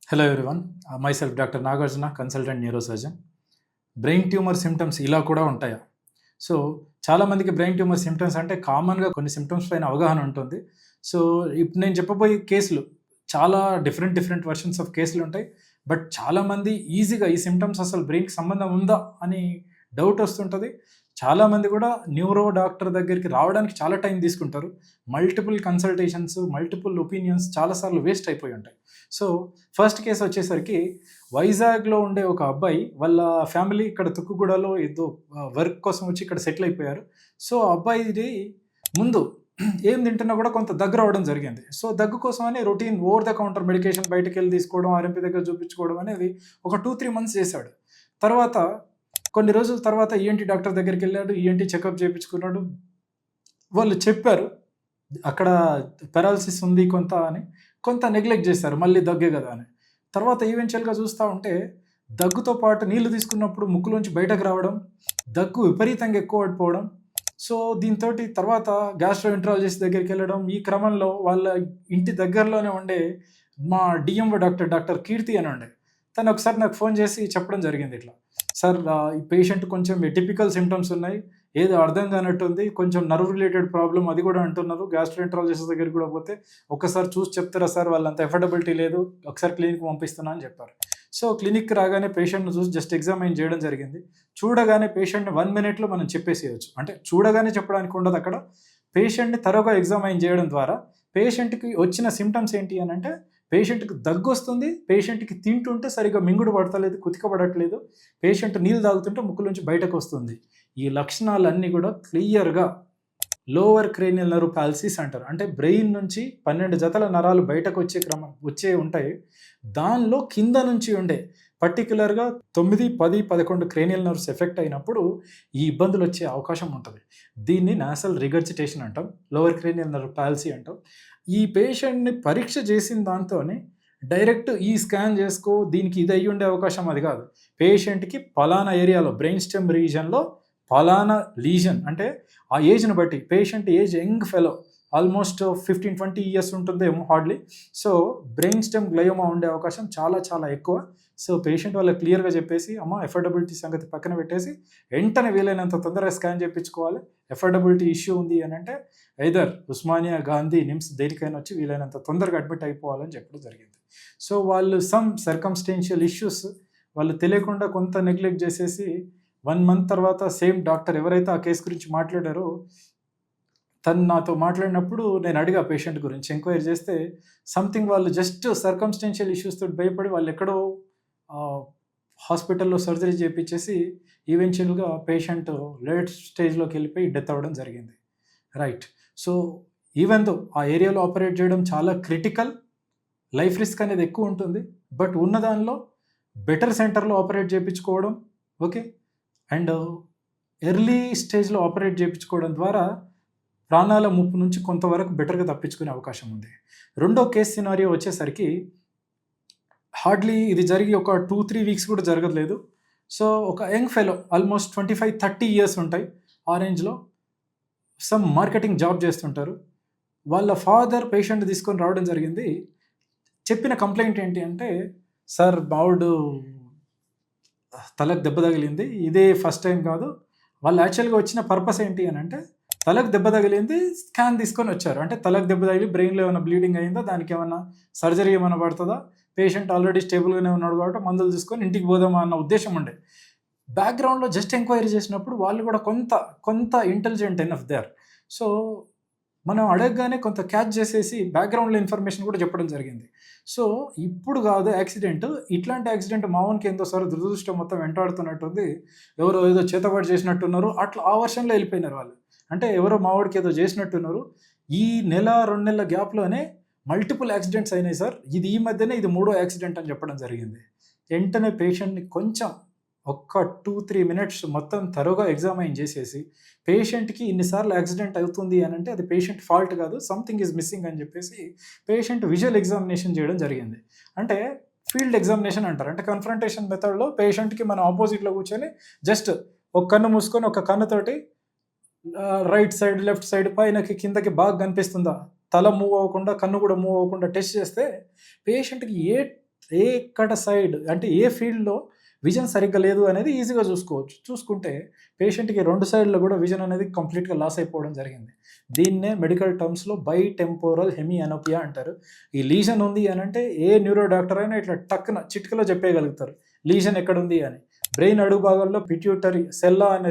Hello everyone. Myself Dr. Nagarjuna, consultant neurosurgeon. Brain tumour symptoms ఇలా కూడా ఉంటాయా? So, చాలామందికి బ్రెయిన్ ట్యూమర్ సిమ్టమ్స్ అంటే కామన్‌గా కొన్ని సిమ్టమ్స్ పైన అవగాహన ఉంటుంది. సో, ఇప్పుడు నేను చెప్పబోయే కేసులు చాలా డిఫరెంట్ వెర్షన్స్ ఆఫ్ కేసులుంటాయి. బట్ చాలామంది ఈజీగా ఈ సిమ్టమ్స్ అసలు బ్రెయిన్‌కి సంబంధం ఉందా అని డౌట్ వస్తుంటది. చాలామంది కూడా న్యూరో డాక్టర్ దగ్గరికి రావడానికి చాలా టైం తీసుకుంటారు. మల్టిపుల్ కన్సల్టేషన్స్, మల్టిపుల్ ఒపీనియన్స్ చాలా సార్లు వేస్ట్ అయిపోయి ఉంటాయి. సో, ఫస్ట్ కేస్ వచ్చేసరికి వైజాగ్‌లో ఉండే ఒక అబ్బాయి వాళ్ళ ఫ్యామిలీ ఇక్కడ తుక్కుగూడలో ఏదో వర్క్ కోసం వచ్చి ఇక్కడ సెటిల్ అయిపోయారు. సో, అబ్బాయిది ముందు ఏం తింటున్నా కూడా కొంత దగ్గర అవ్వడం జరిగింది. సో, దగ్గు కోసమని routine over the counter medication బయటికెళ్ళి తీసుకోవడం, ఆర్ఎంపీ దగ్గర చూపించుకోవడం అనేది ఒక 2-3 మంత్స్ చేశాడు. తర్వాత కొన్ని రోజుల తర్వాత ఈఎన్టీ డాక్టర్ దగ్గరికెళ్ళాడు. ఈఎన్టీ చెకప్ చేపించుకున్నాడు. వాళ్ళు చెప్పారు అక్కడ పారాలిసిస్ ఉంది కొంత అని. కొంత నెగ్లెక్ట్ చేశారు. మళ్ళీ దగ్గే కదా అని. తర్వాత ఈవెంచువల్‌గా చూస్తా ఉంటే దగ్గుతో పాటు నీళ్లు తీసుకున్నప్పుడు ముక్కులోంచి బయటకు రావడం, దగ్గు విపరీతంగా ఎక్కువ పడిపోవడం. సో, దీనితోటి తర్వాత గ్యాస్ట్రోఎంటరాలజిస్ట్ దగ్గరికెళ్ళడం. ఈ క్రమంలో వాళ్ళ ఇంటి దగ్గరలోనే ఉండే మా డీఎంఓ డాక్టర్ కీర్తి అని ఉండే. తను ఒకసారి నాకు ఫోన్ చేసి చెప్పడం జరిగింది ఇట్లా. సార్ ఈ పేషెంట్ కొంచెం ఎటిపికల్ సిమ్టమ్స్ ఉన్నాయి. ఏదో అర్థం కానట్టుంది. కొంచెం నర్వ్ రిలేటెడ్ ప్రాబ్లమ్ అది కూడా అంటున్నారు. గ్యాస్ట్రోఎంటరాలజిస్ట్ దగ్గరికి కూడా పోతే ఒక్కసారి చూసి చెప్తారా సార్, వాళ్ళంత ఎఫర్డబిలిటీ లేదు. ఒకసారి క్లినిక్ పంపిస్తున్నా అని చెప్పారు. సో, క్లినిక్‌కి రాగానే పేషెంట్‌ని చూసి జస్ట్ ఎగ్జామైన్ చేయడం జరిగింది. చూడగానే పేషెంట్‌ని 1 మినిట్‌లో మనం చెప్పేసేయొచ్చు. అంటే చూడగానే చెప్పడానికి ఉండదు అక్కడ. పేషెంట్‌ని తరోగా ఎగ్జామైన్ చేయడం ద్వారా పేషెంట్‌కి వచ్చిన సిమ్టమ్స్ ఏంటి అనంటే పేషెంట్‌కి దగ్గొస్తుంది. పేషెంట్‌కి తింటుంటే సరిగ్గా మింగుడు పడతలేదు, కుతిక పడట్లేదు. పేషెంట్ నీళ్ళు తాగుతుంటే ముక్కులోంచి బయటకొస్తుంది. ఈ లక్షణాలన్నీ కూడా క్లియర్‌గా లోవర్ క్రేనియల్ నెర్వ్ పాలిసిస్ అంటారు. అంటే బ్రెయిన్ నుంచి 12 జతల నరాలు బయటకొచ్చే వచ్చే ఉంటాయి. దానిలో కింద నుంచి ఉండే పర్టిక్యులర్‌గా 9, 10, 11 క్రేనియల్ నెర్వ్స్ ఎఫెక్ట్ అయినప్పుడు ఈ ఇబ్బందులు వచ్చే అవకాశం ఉంటుంది. దీన్ని నాసల్ రిగర్జిటేషన్ అంటాం. లోవర్ క్రేనియల్ నెర్వ్ పాలిసీ అంటాం. ఈ పేషెంట్‌ని పరీక్ష చేసిన దాంతోనే డైరెక్ట్ ఈ స్కాన్ చేసుకో, దీనికి ఇది అయ్యుండే అవకాశం అది కాదు. పేషెంట్‌కి పలానా ఏరియాలో బ్రెయిన్ స్టెమ్ రీజియన్‌లో పలానా లీజన్ అంటే ఆ ఏజ్‌ని బట్టి patient age young fellow almost 15-20 years ఉంటుందేమో hardly. So, brain stem glioma ఉండే అవకాశం చాలా ఎక్కువ. సో, పేషెంట్ వాళ్ళకి క్లియర్‌గా చెప్పేసి అమ్మ ఎఫర్డబిలిటీ సంగతి పక్కన పెట్టేసి వెంటనే వీలైనంత తొందరగా స్కాన్ చేయించుకోవాలి. ఎఫర్డబిలిటీ ఇష్యూ ఉంది అని అంటే ఐదర్ ఉస్మానియా, గాంధీ, నిమ్స్ దేనికైనా వచ్చి వీలైనంత తొందరగా అడ్మిట్ అయిపోవాలని చెప్పడం జరిగింది. సో, వాళ్ళు సమ్ సర్కమ్స్టెన్షియల్ ఇష్యూస్ వాళ్ళు తెలియకుండా కొంత నెగ్లెక్ట్ చేసేసి 1 మంత్ తర్వాత సేమ్ డాక్టర్ ఎవరైతే ఆ కేసు గురించి మాట్లాడారో తను నాతో మాట్లాడినప్పుడు నేను అడిగా పేషెంట్ గురించి ఎంక్వైరీ చేస్తే సంథింగ్ వాళ్ళు జస్ట్ సర్కమ్స్టెన్షియల్ ఇష్యూస్ తోటి భయపడి వాళ్ళు ఎక్కడో హాస్పిటల్‌లో సర్జరీ చేపించేసి ఈవెన్చువల్‌గా పేషెంట్ లేట్ స్టేజ్‌లోకి వెళ్ళిపోయి డెత్ అవ్వడం జరిగింది. రైట్. సో, ఈవెన్ దో ఆ ఏరియాలో ఆపరేట్ చేయడం చాలా క్రిటికల్, లైఫ్ రిస్క్ అనేది ఎక్కువ ఉంటుంది. బట్ ఉన్న దానిలో బెటర్ సెంటర్‌లో ఆపరేట్ చేపించుకోవడం ఓకే. అండ్ ఎర్లీ స్టేజ్‌లో ఆపరేట్ చేపించుకోవడం ద్వారా ప్రాణాల ముప్పు నుంచి కొంతవరకు బెటర్‌గా తప్పించుకునే అవకాశం ఉంది. రెండో కేస్ సినారియో వచ్చేసరికి హార్డ్లీ ఇది జరిగి ఒక 2-3 వీక్స్ కూడా జరగలేదు. సో, ఒక యంగ్ ఫెలో ఆల్మోస్ట్ 25-30 ఇయర్స్ ఉంటాయి. ఆ రేంజ్‌లో సమ్ మార్కెటింగ్ జాబ్ చేస్తుంటారు. వాళ్ళ ఫాదర్ పేషెంట్ తీసుకొని రావడం జరిగింది. చెప్పిన కంప్లెయింట్ ఏంటి అంటే, సార్ మావోడు తలకు దెబ్బ తగిలింది. ఇదే ఫస్ట్ టైం కాదు. వాళ్ళు యాక్చువల్‌గా వచ్చిన పర్పస్ ఏంటి అని అంటే తలకు దెబ్బ తగిలింది, స్కాన్ తీసుకొని వచ్చారు. అంటే తలకు దెబ్బ తగిలి బ్రెయిన్‌లో ఏమైనా బ్లీడింగ్ అయిందా, దానికి ఏమన్నా సర్జరీ ఏమైనా పడుతుందా, పేషెంట్ ఆల్రెడీ స్టేబుల్‌గానే ఉన్నాడు కాబట్టి మందులు తీసుకొని ఇంటికి పోదామా అన్న ఉద్దేశం ఉండే. బ్యాక్‌గ్రౌండ్‌లో జస్ట్ ఎంక్వైరీ చేసినప్పుడు వాళ్ళు కూడా కొంత intelligent enough they are. So, మనం అడగగానే కొంత క్యాచ్ చేసేసి బ్యాక్‌గ్రౌండ్‌లో ఇన్ఫర్మేషన్ కూడా చెప్పడం జరిగింది. సో, ఇప్పుడు కాదు యాక్సిడెంట్, ఇట్లాంటి యాక్సిడెంట్ మావోనికి ఏందో సార్ దురదృష్టం మొత్తం వెంటాడుతున్నట్టుంది. ఎవరో ఏదో చేతబడి చేసినట్టున్నారు. అట్లా ఆ వర్షన్‌లో వెళ్ళిపోయినారు వాళ్ళు. అంటే ఎవరో మావోడికి ఏదో చేసినట్టున్నారు. ఈ నెల 2 నెలల గ్యాప్‌లోనే మల్టిపుల్ యాక్సిడెంట్స్ అయినాయి సార్. ఈ మధ్యనే ఇది మూడో యాక్సిడెంట్ అని చెప్పడం జరిగింది. వెంటనే పేషెంట్‌ని కొంచెం ఒక్క 2-3 మినిట్స్ మొత్తం తరోగా ఎగ్జామైన్ చేసేసి పేషెంట్‌కి ఇన్నిసార్లు యాక్సిడెంట్ అవుతుంది అని అంటే అది పేషెంట్ ఫాల్ట్ కాదు, సంథింగ్ ఈజ్ మిస్సింగ్ అని చెప్పేసి పేషెంట్ విజువల్ ఎగ్జామినేషన్ చేయడం జరిగింది. అంటే ఫీల్డ్ ఎగ్జామినేషన్ అంటారు. అంటే కన్ఫ్రంటేషన్ మెథడ్‌లో పేషెంట్‌కి మనం ఆపోజిట్‌లో కూర్చొని జస్ట్ ఒక కన్ను మూసుకొని ఒక కన్నుతోటి రైట్ సైడ్, లెఫ్ట్ సైడ్, పైనకి, కిందకి బాగా కనిపిస్తుందా, తల మూవ్ అవ్వకుండా, కన్ను కూడా మూవ్ అవ్వకుండా టెస్ట్ చేస్తే పేషెంట్‌కి ఎక్కడ సైడ్ అంటే ఏ ఫీల్డ్‌లో విజన్ సరిగ్గా లేదు అనేది ఈజీగా చూసుకోవచ్చు. చూసుకుంటే పేషెంట్‌కి 2 సైడ్‌లో కూడా విజన్ అనేది కంప్లీట్‌గా లాస్ అయిపోవడం జరిగింది. దీన్నే మెడికల్ టర్మ్స్‌లో బైటెంపోరల్ హెమియానోపియా అంటారు. ఈ లీజన్ ఉంది అనంటే ఏ న్యూరో డాక్టర్ అయినా ఇట్లా టక్కున చిటికలో చెప్పేయగలుగుతారు. లీజన్ ఎక్కడుంది అని. బ్రెయిన్ అడుగు భాగంలో పిట్యూటరీ సెల్లా అనే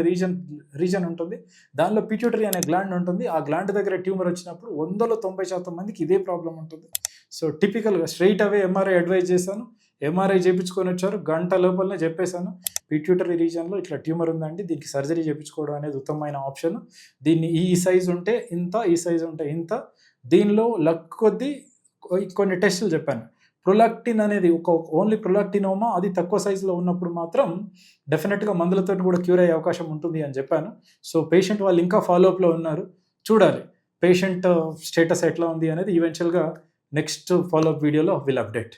రీజన్ ఉంటుంది. దానిలో పిట్యూటరీ అనే గ్లాండ్ ఉంటుంది. ఆ గ్లాండ్ దగ్గర ట్యూమర్ వచ్చినప్పుడు 100లో 90% మందికి ఇదే ప్రాబ్లమ్ ఉంటుంది. సో టిపికల్‌గా స్ట్రెయిట్ అవే ఎంఆర్ఐ అడ్వైజ్ చేశాను. ఎంఆర్ఐ చేపించుకొని వచ్చారు. గంట లోపలనే చెప్పేసాను. పిట్యూటరీ రీజియన్‌లో ఇట్లా ట్యూమర్ ఉందండి. దీనికి సర్జరీ చేపించుకోవడం అనేది ఉత్తమమైన ఆప్షన్. దీన్ని ఈ సైజ్ ఉంటే ఇంత, ఈ సైజ్ ఉంటే ఇంత. దీనిలో లక్ కొద్దీ కొన్ని టెస్టులు చెప్పాను. ప్రొలాక్టిన్ అనేది ఓన్లీ ప్రొలాక్టినోమా అది తక్కువ సైజులో ఉన్నప్పుడు మాత్రం డెఫినెట్‌గా మందులతోటి కూడా క్యూర్ అయ్యే అవకాశం ఉంటుంది అని చెప్పాను. సో పేషెంట్ వాళ్ళు ఇంకా ఫాలో అప్‌లో ఉన్నారు. చూడాలి పేషెంట్ స్టేటస్ ఎట్లా ఉంది అనేది ఈవెంచువల్‌గా నెక్స్ట్ ఫాలో అప్ వీడియోలో విల్ అప్డేట్.